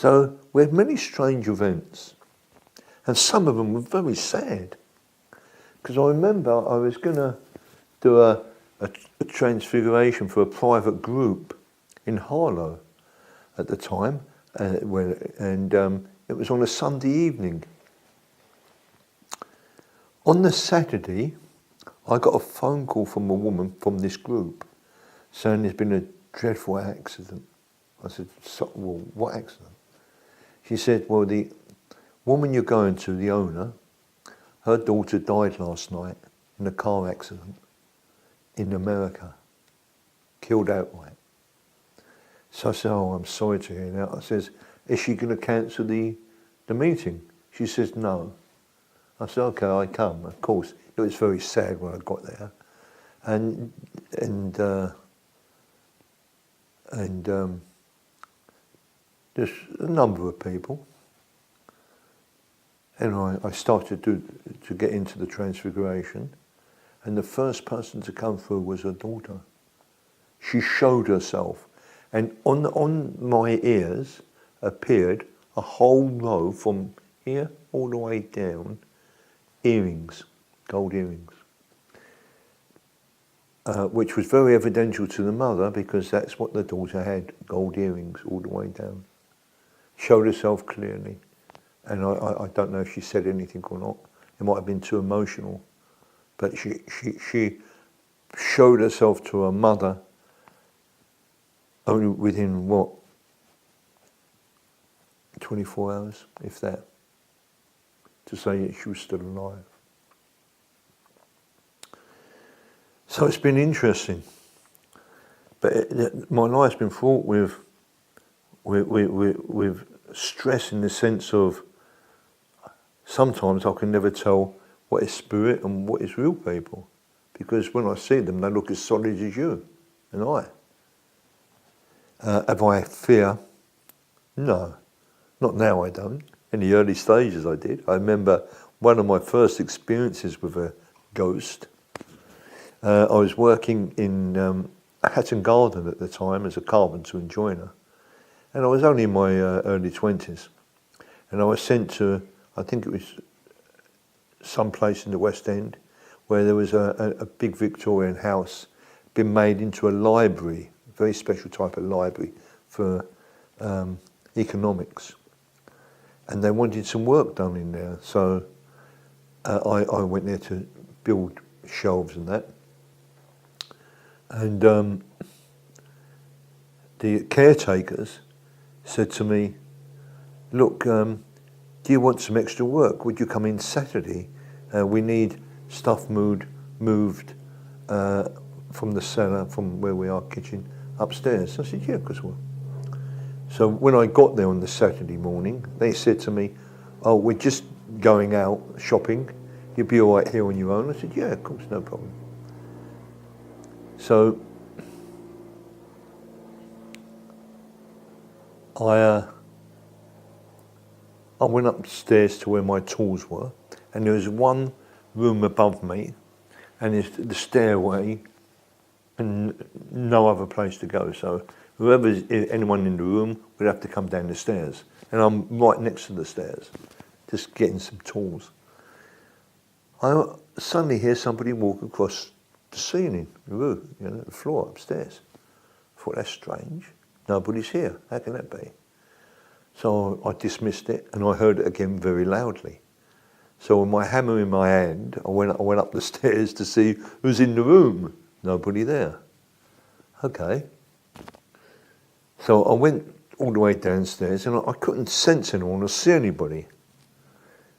So we had many strange events, and some of them were very sad. Because I remember I was going to do a transfiguration for a private group in Harlow at the time, and it was on a Sunday evening. On the Saturday, I got a phone call from a woman from this group saying there's been a dreadful accident. I said, well, what accident? She said, well, the woman you're going to, the owner, her daughter died last night in a car accident in America, killed outright. So I said, oh, I'm sorry to hear that. I says, is she going to cancel the meeting? She says, no. I said, okay, I come. Of course, it was very sad when I got there. And there's a number of people. And I started to get into the transfiguration. And the first person to come through was her daughter. She showed herself. And on my ears appeared a whole row from here all the way down, earrings, gold earrings. Which was very evidential to the mother because that's what the daughter had, gold earrings all the way down. Showed herself clearly. And I don't know if she said anything or not. It might have been too emotional. But she showed herself to her mother only within, 24 hours, if that, to say that she was still alive. So it's been interesting. But my life's been fraught with stress in the sense of sometimes I can never tell what is spirit and what is real people. Because when I see them, they look as solid as you and I. Have I fear? No. Not now, I don't. In the early stages I did. I remember one of my first experiences with a ghost. I was working in Hatton Garden at the time as a carpenter and joiner. And I was only in my early 20s. And I was sent to, I think it was some place in the West End, where there was a big Victorian house been made into a library, a very special type of library for economics. And they wanted some work done in there. So I went there to build shelves and that. And the caretakers said to me, look, do you want some extra work? Would you come in Saturday? We need stuff moved from the cellar, from where we are, kitchen, upstairs. I said, yeah, of course I will. So when I got there on the Saturday morning, they said to me, oh, we're just going out shopping. You'll be all right here on your own. I said, yeah, of course, no problem. So I went upstairs to where my tools were, and there was one room above me, and there's the stairway, and no other place to go. So anyone in the room would have to come down the stairs, and I'm right next to the stairs, just getting some tools. I suddenly hear somebody walk across the ceiling, the roof, the floor upstairs. I thought, that's strange. Nobody's here. How can that be? So I dismissed it, and I heard it again very loudly. So with my hammer in my hand, I went up the stairs to see who's in the room. Nobody there. Okay. So I went all the way downstairs, and I couldn't sense anyone or see anybody.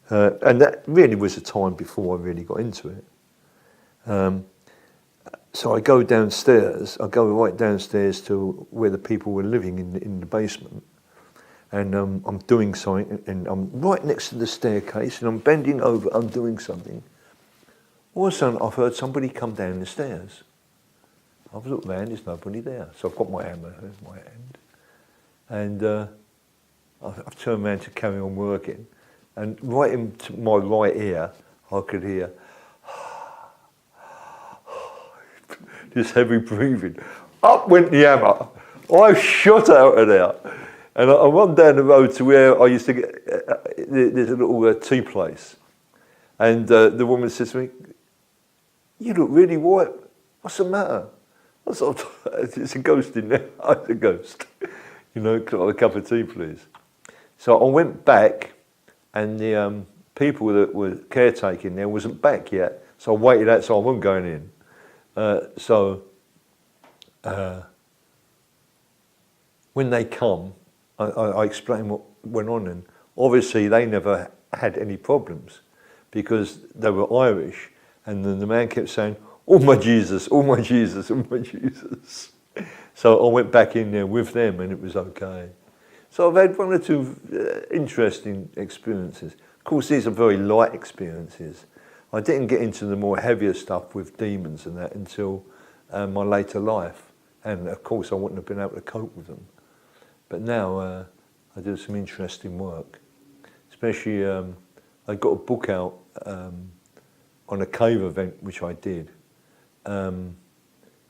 And that really was a time before I really got into it. So I go downstairs. I go right downstairs to where the people were living in the basement. And I'm doing something, and I'm right next to the staircase, and I'm bending over, I'm doing something. All of a sudden, I've heard somebody come down the stairs. I've looked around, there's nobody there. So I've got my hammer in my hand. And I've turned around to carry on working. And right into my right ear, I could hear this heavy breathing. Up went the hammer. I shot out of there. And I run down the road to where I used to get, there's a little tea place. And the woman says to me, "You look really white. What's the matter?" I thought, "It's a ghost in there." I was a ghost. You know, "Could I have a cup of tea, please?" So I went back, and the people that were caretaking there wasn't back yet. So I waited outside, I wasn't going in. When they come, I explain what went on, and obviously they never had any problems because they were Irish, and then the man kept saying, "Oh my Jesus, oh my Jesus, oh my Jesus." So I went back in there with them and it was okay. So I've had one or two interesting experiences. Of course, these are very light experiences. I didn't get into the more heavier stuff with demons and that until my later life. And of course I wouldn't have been able to cope with them. But now I do some interesting work. Especially, I got a book out on a cave event, which I did. And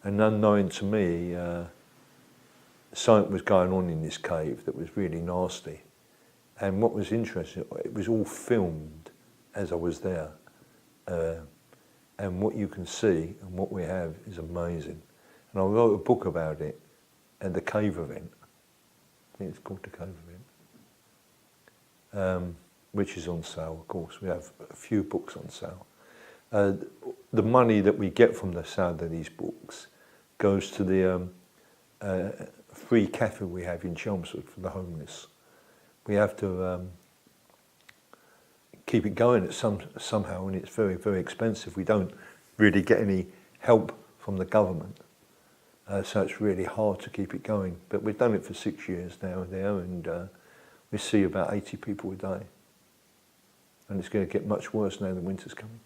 unknown to me, something was going on in this cave that was really nasty. And what was interesting, it was all filmed as I was there. And what you can see and what we have is amazing. And I wrote a book about it at the cave event. I think it's called the cave event, which is on sale, of course. We have a few books on sale. The money that we get from the sale of these books goes to the free cafe we have in Chelmsford for the homeless. We have to keep it going somehow, and it's very, very expensive. We don't really get any help from the government. So it's really hard to keep it going. But we've done it for 6 years now there, and we see about 80 people a day. And it's going to get much worse now the winter's coming.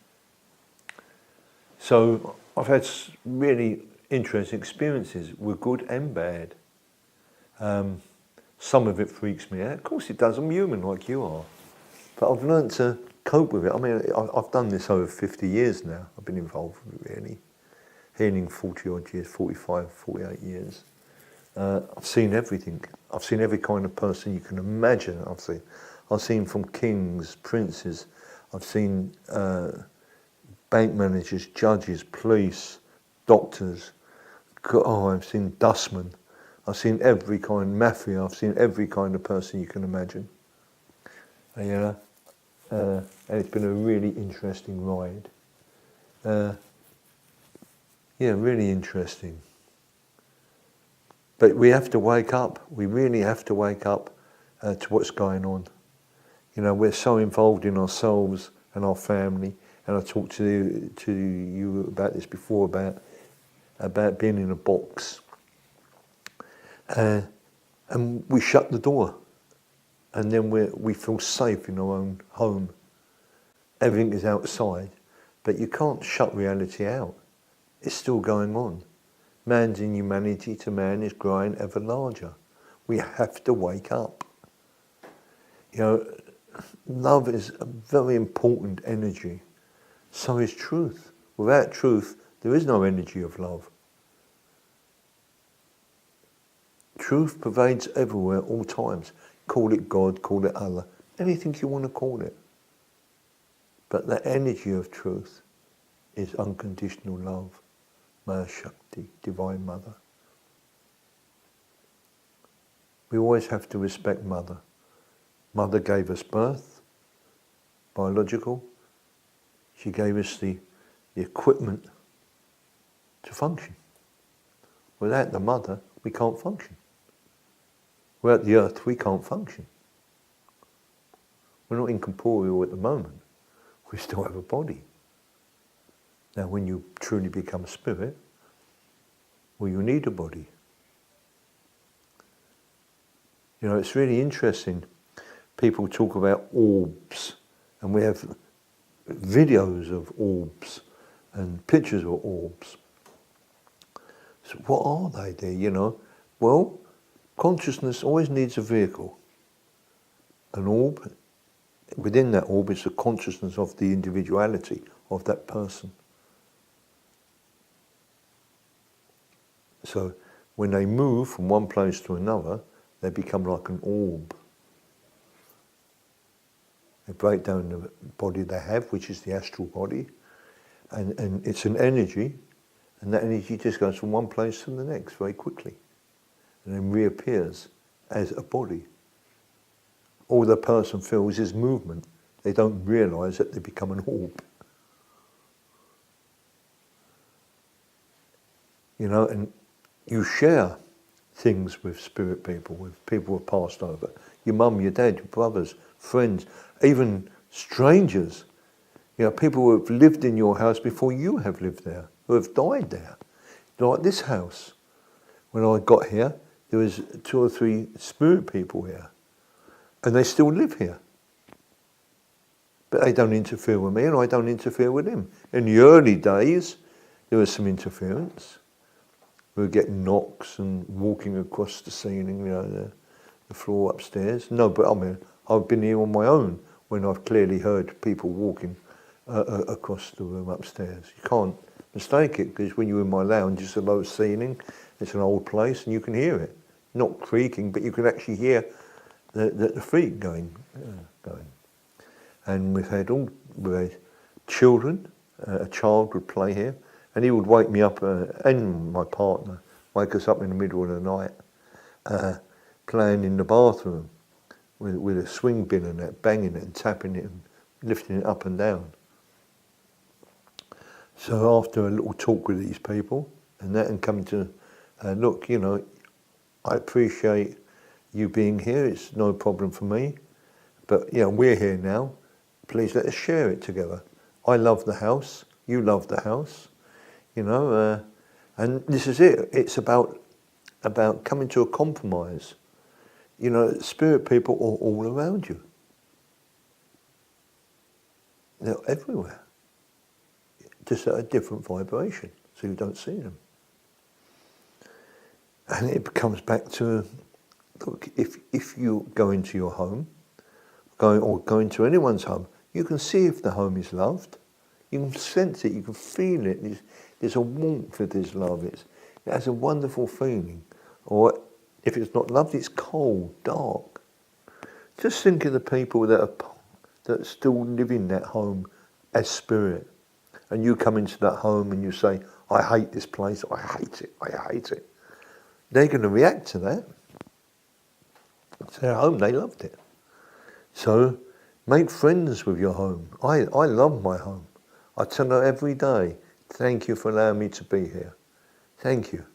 So I've had really interesting experiences, were good and bad. Some of it freaks me out. Of course it does, I'm human like you are. But I've learned to cope with it. I mean, I've done this over 50 years now. I've been involved with it really. Healing 40 odd years, 45, 48 years. I've seen everything. I've seen every kind of person you can imagine. I've seen from kings, princes. I've seen bank managers, judges, police, doctors. I've seen dustmen. I've seen every kind, mafia. I've seen every kind of person you can imagine. And it's been a really interesting ride. Yeah, really interesting. But we have to wake up. We really have to wake up to what's going on. You know, we're so involved in ourselves and our family. And I talked to you about this before, about being in a box. And we shut the door. And then we feel safe in our own home. Everything is outside. But you can't shut reality out. It's still going on. Man's inhumanity to man is growing ever larger. We have to wake up. You know, love is a very important energy. So is truth. Without truth, there is no energy of love. Truth pervades everywhere, all times. Call it God, call it Allah, anything you want to call it. But the energy of truth is unconditional love. Maya Shakti, Divine Mother. We always have to respect Mother. Mother gave us birth, biological. She gave us the equipment to function. Without the Mother, we can't function. Without the earth, we can't function. We're not incorporeal at the moment. We still have a body. Now, when you truly become a spirit, well, you need a body. You know, it's really interesting. People talk about orbs, and we have videos of orbs and pictures of orbs. So what are they there, you know? Well, consciousness always needs a vehicle. An orb, within that orb is the consciousness of the individuality of that person. So when they move from one place to another, They become like an orb. They break down the body they have, which is the astral body, and it's an energy, and that energy just goes from one place to the next very quickly, and then reappears as a body. All the person feels is movement. They don't realise that they become an orb. You know, and you share things with spirit people, with people who have passed over. Your mum, your dad, your brothers, friends, even strangers. You know, people who have lived in your house before you have lived there, who have died there. Like this house. When I got here, there was 2 or 3 spirit people here. And they still live here. But they don't interfere with me and I don't interfere with them. In the early days, there was some interference. We were getting knocks and walking across the ceiling, you know, the floor upstairs. No, but I mean, I've been here on my own when I've clearly heard people walking across the room upstairs. You can't mistake it, because when you're in my lounge, it's a low ceiling, it's an old place, and you can hear it. Not creaking, but you can actually hear the feet going. And we've had children. A child would play here, and he would wake me up, and my partner, wake us up in the middle of the night, playing in the bathroom with a swing bin and that, banging it and tapping it and lifting it up and down. So after a little talk with these people and that, and coming to, look, you know, I appreciate you being here, it's no problem for me, but you know, we're here now, please let us share it together. I love the house, you love the house, you know, and this is it. It's about coming to a compromise. You know, spirit people are all around you. They're everywhere, just at a different vibration, so you don't see them. And it comes back to, look, if you go into your home, go into anyone's home, you can see if the home is loved. You can sense it, you can feel it. There's a warmth of this love. It has a wonderful feeling. Or if it's not loved, it's cold, dark. Just think of the people that still live in that home as spirit. And you come into that home and you say, I hate this place, I hate it, I hate it. They're going to react to that. It's their home, they loved it. So make friends with your home. I love my home. I tell her every day, thank you for allowing me to be here. Thank you.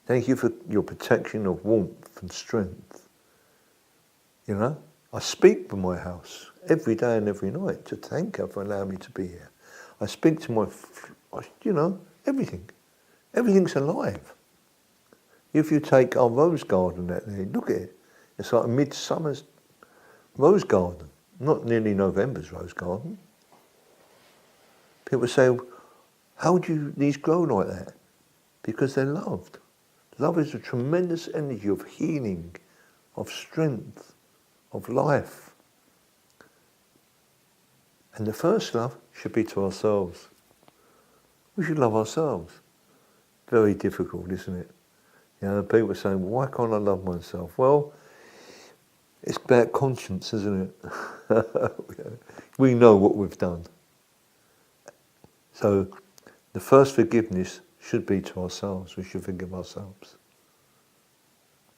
Thank you for your protection of warmth and strength. You know, I speak for my house every day and every night to thank her for allowing me to be here. I speak to you know, everything. Everything's alive. If you take our rose garden out there, look at it. It's like a midsummer's rose garden, not nearly November's rose garden. People say, how do these grow like that? Because they're loved. Love is a tremendous energy of healing, of strength, of life. And the first love should be to ourselves. We should love ourselves. Very difficult, isn't it? You know, people are saying, why can't I love myself? Well, it's about conscience, isn't it? We know what we've done. So the first forgiveness should be to ourselves. We should forgive ourselves.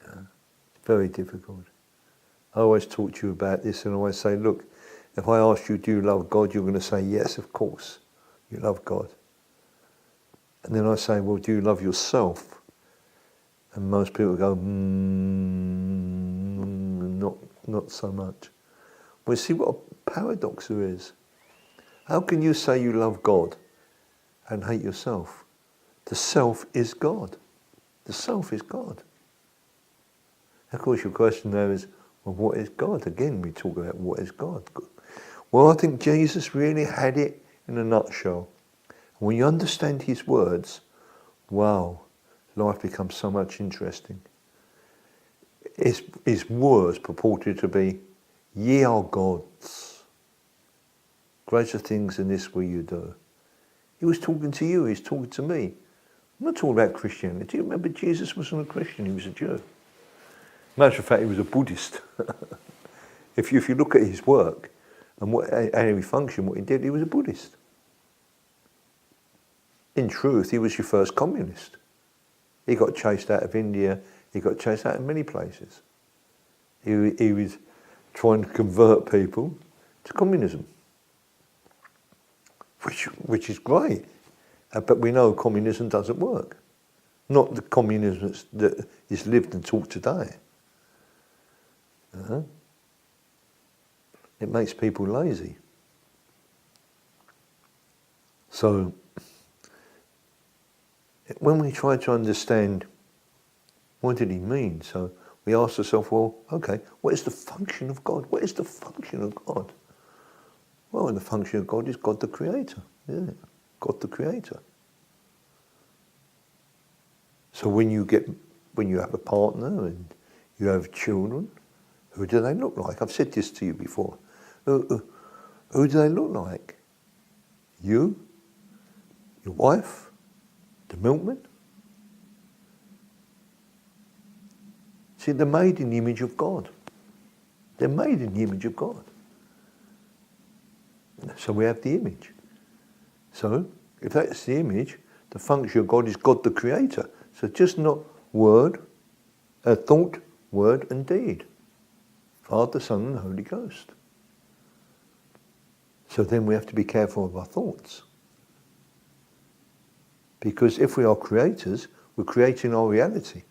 Yeah. It's very difficult. I always talk to you about this and I always say, look, if I ask you, do you love God? You're going to say, yes, of course, you love God. And then I say, well, do you love yourself? And most people go, not so much. Well, see what a paradox there is. How can you say you love God and hate yourself? The self is God. The self is God. Of course, your question there is, well, what is God? Again, we talk about what is God. Well, I think Jesus really had it in a nutshell. When you understand his words, wow, life becomes so much interesting. His words purported to be, ye are gods. Greater things than this will you do. He was talking to you, he's talking to me. I'm not talking about Christianity. Remember, Jesus wasn't a Christian, he was a Jew. Matter of fact, he was a Buddhist. If you look at his work and how he functioned, what he did, he was a Buddhist. In truth, he was your first communist. He got chased out of India. He got chased out of many places. He was trying to convert people to communism, which is great. But we know communism doesn't work. Not the communism that is lived and taught today. It makes people lazy. So, when we try to understand what did he mean, so we ask ourselves, well, okay, what is the function of God? What is the function of God? Well, the function of God is God the Creator, isn't it? God the Creator. So when you have a partner and you have children, who do they look like? I've said this to you before. Who do they look like? You? Your wife? The milkman? See, they're made in the image of God. They're made in the image of God. So we have the image. So, if that's the image, the function of God is God the Creator. So just not thought, word and deed. Father, Son and Holy Ghost. So then we have to be careful of our thoughts. Because if we are creators, we're creating our reality.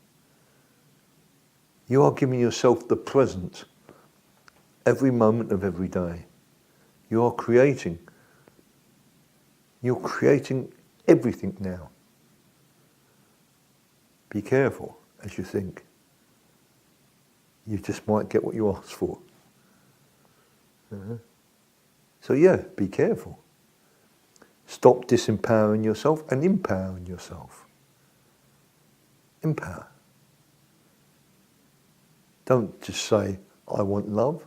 You are giving yourself the present every moment of every day. You are creating. You're creating everything now. Be careful as you think. You just might get what you ask for. So yeah, be careful. Stop disempowering yourself and empowering yourself. Empower. Don't just say, I want love.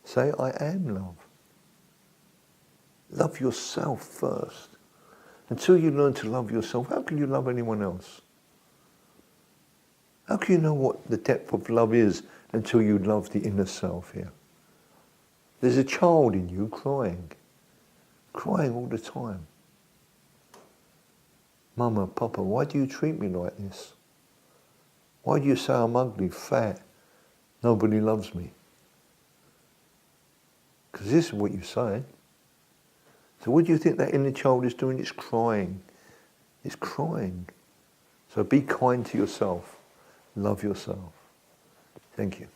Say, I am love. Love yourself first. Until you learn to love yourself, how can you love anyone else? How can you know what the depth of love is until you love the inner self here? There's a child in you crying all the time. Mama, Papa, why do you treat me like this? Why do you say I'm ugly, fat, nobody loves me? Because this is what you say. So what do you think that inner child is doing? It's crying. It's crying. So be kind to yourself. Love yourself. Thank you.